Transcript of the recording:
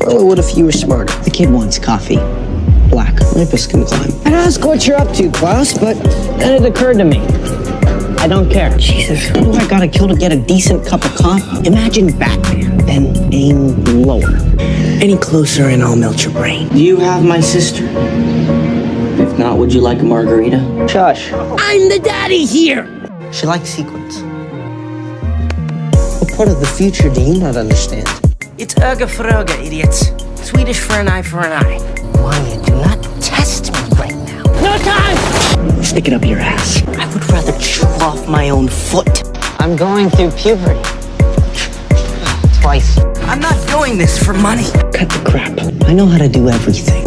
Marlo would if you were smarter. The kid wants coffee. Black. Lipus can climb. I'd ask what you're up to, Klaus, but then it occurred to me. I don't care. Jesus, who do I gotta kill to get a decent cup of coffee? Imagine Batman, then aim lower. Any closer and I'll melt your brain. Do you have my sister? If not, would you like a margarita? Shush. I'm the daddy here! She likes sequins. What part of the future do you not understand? It's Öga for Öga, idiots. Swedish for an eye for an eye. Why, do not test me right now. No time! Stick it up your ass. I would rather chop off my own foot. I'm going through puberty. Twice. I'm not doing this for money. Cut the crap. I know how to do everything.